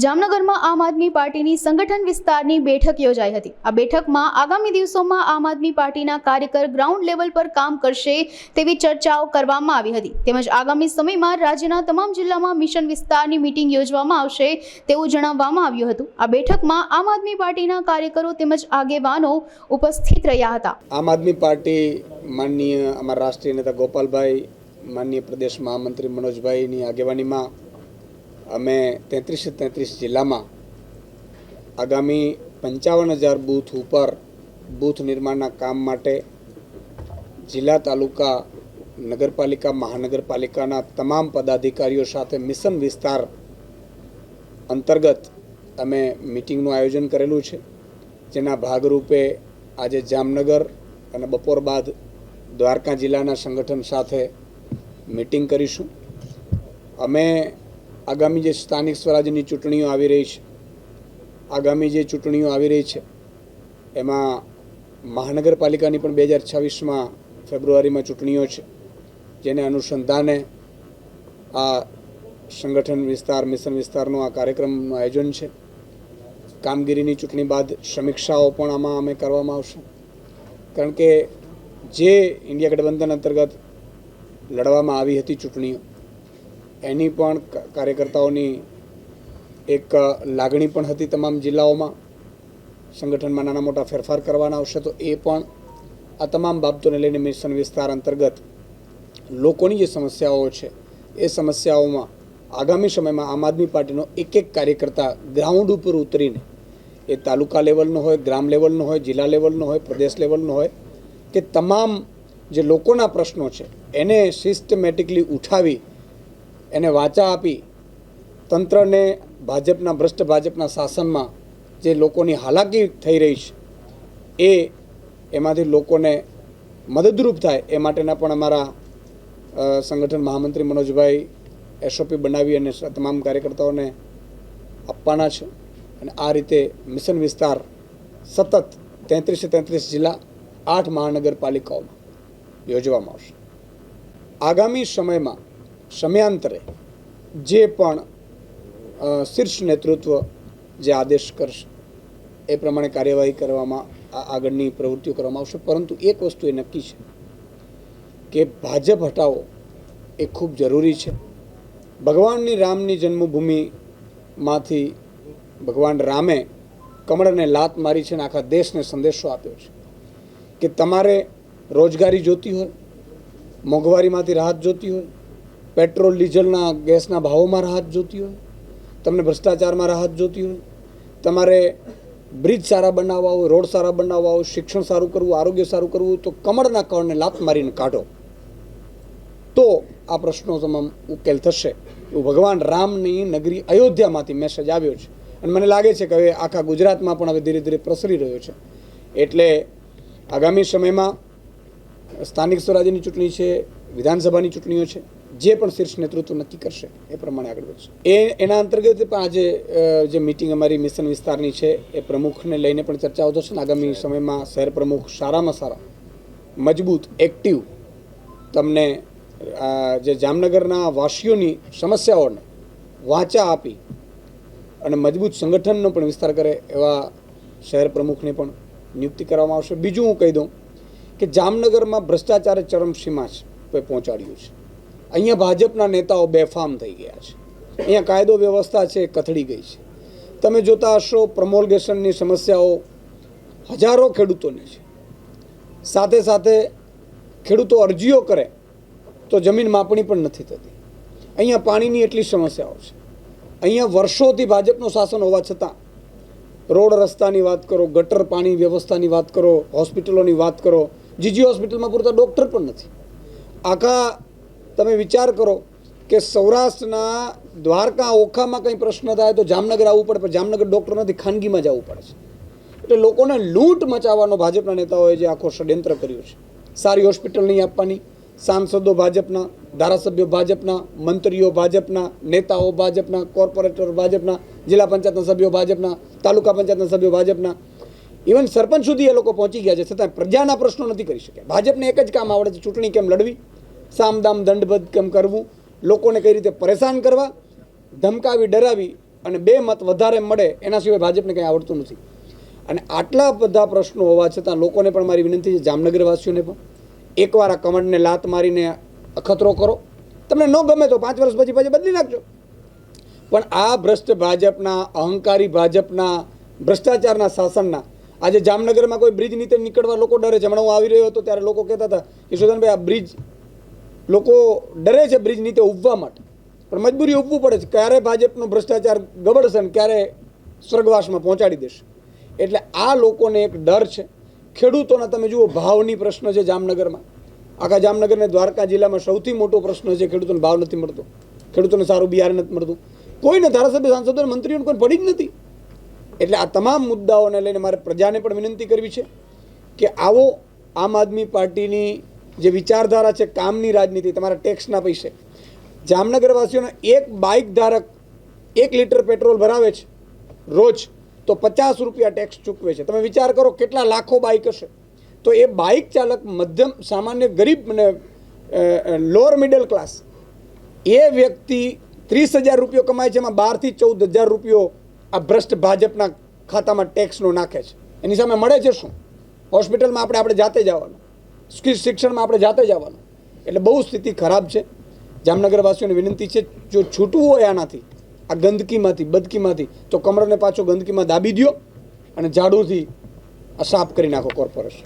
જામનગરમાં આમ આદમી પાર્ટીની સંગઠન વિસ્તારની બેઠક યોજાઈ હતી। આ બેઠકમાં આગામી દિવસોમાં આમ આદમી પાર્ટીના કાર્યકર ગ્રાઉન્ડ લેવલ પર કામ કરશે તેવી ચર્ચાઓ કરવામાં આવી હતી। તેમજ આગામી સમયમાં રાજ્યના તમામ જિલ્લામાં મિશન વિસ્તારની મીટિંગ યોજવામાં આવશે તેવું જણાવવામાં આવ્યું હતું। આ બેઠકમાં આમ આદમી પાર્ટીના કાર્યકરો તેમજ આગેવાનો ઉપસ્થિત રહ્યા હતા। આમ આદમી પાર્ટી માનનીય અમારા રાષ્ટ્રીય નેતા ગોપાલભાઈ, માનનીય પ્રદેશ મહામંત્રી મનોજભાઈની આગેવાનીમાં અમે 33 જિલ્લામાં આગામી 55,000 બૂથ ઉપર બૂથ નિર્માણના કામ માટે જિલ્લા, તાલુકા, નગરપાલિકા, મહાનગરપાલિકાના તમામ પદાધિકારીઓ સાથે મિશન વિસ્તાર અંતર્ગત અમે મિટિંગનું આયોજન કરેલું છે, જેના ભાગરૂપે આજે જામનગર અને બપોર બાદ દ્વારકા જિલ્લાના સંગઠન સાથે મિટિંગ કરીશું। અમે આગામી જે સ્થાનિક સ્વરાજ્યની ચૂંટણીઓ આવી રહી છે, આગામી જે ચૂંટણીઓ આવી રહી છે એમાં મહાનગરપાલિકાની પણ 2026માં ફેબ્રુઆરીમાં ચૂંટણીઓ છે, જેને અનુસંધાને આ સંગઠન વિસ્તાર, મિશન વિસ્તારનો આ કાર્યક્રમનું આયોજન છે। કામગીરીની ચૂંટણી બાદ સમીક્ષાઓ પણ આમાં અમે કરવામાં આવશે, કારણ કે જે ઇન્ડિયા ગઠબંધન અંતર્ગત લડવામાં આવી હતી ચૂંટણીઓ, એની પણ કાર્યકર્તાઓની એક લાગણી પણ હતી તમામ જિલ્લાઓમાં સંગઠનમાં નાના મોટા ફેરફાર કરવાના આવશે, તો એ પણ આ તમામ બાબતોને લઈને મિશન વિસ્તાર અંતર્ગત લોકોની જે સમસ્યાઓ છે એ સમસ્યાઓમાં આગામી સમયમાં આમ આદમી પાર્ટીનો એક કાર્યકર્તા ગ્રાઉન્ડ ઉપર ઉતરીને, એ તાલુકા લેવલનો હોય, ગ્રામ લેવલનો હોય, જિલ્લા લેવલનો હોય, પ્રદેશ લેવલનો હોય, કે તમામ જે લોકોના પ્રશ્નો છે એને સિસ્ટમેટિકલી ઉઠાવી, એને વાચા આપી તંત્રને ભ્રષ્ટ ભાજપના શાસનમાં જે લોકોની હાલાકી થઈ રહી છે એમાંથી લોકોને મદદરૂપ થાય એ માટેના પણ અમારા સંગઠન મહામંત્રી મનોજભાઈ SOP બનાવી અને તમામ કાર્યકર્તાઓને આપવાના છે। અને આ રીતે મિશન વિસ્તાર સતત 33 જિલ્લા, 8 મહાનગરપાલિકાઓમાં યોજવામાં આવશે। આગામી સમયમાં સમયાંતરે જે પણ શીર્ષ નેતૃત્વ જે આદેશ કરશે એ પ્રમાણે કાર્યવાહી કરવામાં, આગળની પ્રવૃત્તિઓ કરવામાં આવશે। પરંતુ એક વસ્તુ એ નક્કી છે કે ભાજપ હટાવો એ ખૂબ જરૂરી છે। ભગવાનની રામની જન્મભૂમિમાંથી ભગવાન રામે કમળને લાત મારી છે અને આખા દેશને સંદેશો આપ્યો છે કે તમારે રોજગારી જોતી હોય, મોંઘવારીમાંથી રાહત જોતી હોય, પેટ્રોલ ડીઝલના ગેસના ભાવોમાં રાહત જોતી હોય, તમને ભ્રષ્ટાચારમાં રાહત જોતી હોય, તમારે બ્રિજ સારા બનાવવા હોય, રોડ સારા બનાવવા હોય, શિક્ષણ સારું કરવું, આરોગ્ય સારું કરવું, તો કમળના કળને લાત મારીને કાઢો તો આ પ્રશ્નો તમામ ઉકેલ થશે, એવું ભગવાન રામની નગરી અયોધ્યામાંથી મેસેજ આવ્યો છે। અને મને લાગે છે કે હવે આખા ગુજરાતમાં પણ હવે ધીરે ધીરે પ્રસરી રહ્યો છે। એટલે આગામી સમયમાં સ્થાનિક સ્વરાજ્યની ચૂંટણી છે, વિધાનસભાની ચૂંટણીઓ છે, જે પણ શીર્ષ નેતૃત્વ નક્કી કરશે એ પ્રમાણે આગળ વધશે। એના અંતર્ગત પણ આજે જે મિટિંગ અમારી મિશન વિસ્તારની છે એ પ્રમુખને લઈને પણ ચર્ચાઓ થશે। આગામી સમયમાં શહેર પ્રમુખ સારામાં સારા, મજબૂત, એક્ટિવ, તમને જે જામનગરના વાસીઓની સમસ્યાઓને વાચા આપી અને મજબૂત સંગઠનનો પણ વિસ્તાર કરે એવા શહેર પ્રમુખની પણ નિયુક્તિ કરવામાં આવશે। બીજું હું કહી દઉં કે જામનગરમાં ભ્રષ્ટાચારે ચરમસીમા છે પહોંચાડ્યું છે। અહીંયા ભાજપના નેતાઓ બેફામ થઈ ગયા છે, અહીંયા કાયદો વ્યવસ્થા છે કથળી ગઈ છે। તમે જોતા હશો પ્રમોલ્ગેશનની સમસ્યાઓ હજારો ખેડૂતોને છે, સાથે સાથે ખેડૂતો અરજીઓ કરે તો જમીન માપણી પણ નથી થતી। અહીંયા પાણીની એટલી સમસ્યાઓ છે, અહીંયા વર્ષોથી ભાજપનું શાસન હોવા છતાં રોડ રસ્તાની વાત કરો, ગટર પાણી વ્યવસ્થાની વાત કરો, હોસ્પિટલોની વાત કરો, જીજી હોસ્પિટલમાં પૂરતા ડૉક્ટર પણ નથી। આખા તમે વિચાર કરો કે સૌરાષ્ટ્રના દ્વારકા, ઓખામાં કંઈ પ્રશ્ન થાય તો જામનગર આવવું પડે, પણ જામનગર ડૉક્ટર નથી, ખાનગીમાં જવું પડે છે। એટલે લોકોને લૂંટ મચાવવાનો ભાજપના નેતાઓએ જે આખો ષડયંત્ર કર્યું છે, સારી હોસ્પિટલ નહીં આપવાની, સાંસદો ભાજપના, ધારાસભ્યો ભાજપના, મંત્રીઓ ભાજપના, નેતાઓ ભાજપના, કોર્પોરેટર ભાજપના, જિલ્લા પંચાયતના સભ્યો ભાજપના, તાલુકા પંચાયતના સભ્યો ભાજપના, ઇવન સરપંચ સુધી એ લોકો પહોંચી ગયા છે, છતાં પ્રજાના પ્રશ્નો નથી કરી શક્યા। ભાજપને એક જ કામ આવડે છે, ચૂંટણી કેમ લડવી, સામદામ દંડભેદ કેમ કરવું, લોકોને કઈ રીતે પરેશાન કરવા, ધમકાવી, ડરાવી અને 2 મત વધારે મળે એના સિવાય ભાજપને કંઈ આવડતું નથી. અને આટલા બધા પ્રશ્નો હોવા છતાં લોકોને પણ મારી વિનંતી છે, જામનગરવાસીઓને પણ, એકવાર આ કમળને લાત મારીને અખતરો કરો. તમને ન ગમે તો 5 વર્ષ પછી બદલી નાખજો. પણ આ ભ્રષ્ટ ભાજપના, અહંકારી ભાજપના, ભ્રષ્ટાચારના શાસનના આજે જામનગરમાં કોઈ બ્રિજ નીચે નીકળવા લોકો ડરે છે. હમણાં હું આવી રહ્યો હતો ત્યારે લોકો કહેતા હતા કે યશોધનભાઈ, આ બ્રિજ, લોકો ડરે છે બ્રિજ નીચે ઉભવા માટે, પણ મજબૂરી ઉભવું પડે છે. ક્યારે ભાજપનો ભ્રષ્ટાચાર ગબડશે ને ક્યારે સ્વર્ગવાસમાં પહોંચાડી દેશે. એટલે આ લોકોને એક ડર છે. ખેડૂતોના તમે જુઓ, ભાવની પ્રશ્ન છે જામનગરમાં. આખા જામનગરને દ્વારકા જિલ્લામાં સૌથી મોટો પ્રશ્ન છે, ખેડૂતોને ભાવ નથી મળતો, ખેડૂતોને સારું બિયારણ નથી મળતું. કોઈને ધારાસભ્ય, સાંસદોને, મંત્રીઓને કોઈ પડી જ નથી. એટલે આ તમામ મુદ્દાઓને લઈને મારે પ્રજાને પણ વિનંતી કરવી છે કે આવો આમ આદમી પાર્ટીની જે વિચારધારા છે, કામની રાજનીતિ, તમારા ટેક્સના પૈસે જામનગરવાસીઓનો એક બાઇક ધારક 1 લીટર પેટ્રોલ ભરાવે છે રોજ, તો 50 રૂપિયા ટેક્સ ચૂકવે છે. તમે વિચાર કરો કેટલા લાખો બાઇક હશે. તો એ બાઇક ચાલક, મધ્યમ, સામાન્ય, ગરીબ અને લોઅર મિડલ ક્લાસ, એ વ્યક્તિ 30,000 રૂપિયો કમાય છે, એમાં 12,000 થી 14,000 રૂપિયો આ ભ્રષ્ટ ભાજપના ખાતામાં ટેક્સનો નાખે છે. એની સામે મળે છે શું? હોસ્પિટલમાં આપણે જાતે જવાનું, શિક્ષણમાં આપણે જાતે જવાનું. એટલે બહુ સ્થિતિ ખરાબ છે. જામનગરવાસીઓને વિનંતી છે, જો છૂટવું હોય આનાથી, આ ગંદકીમાંથી, બદકીમાંથી, તો કમળને પાછો ગંદકીમાં દાબી દો અને ઝાડુથી આ સાફ કરી નાખો કોર્પોરેશન.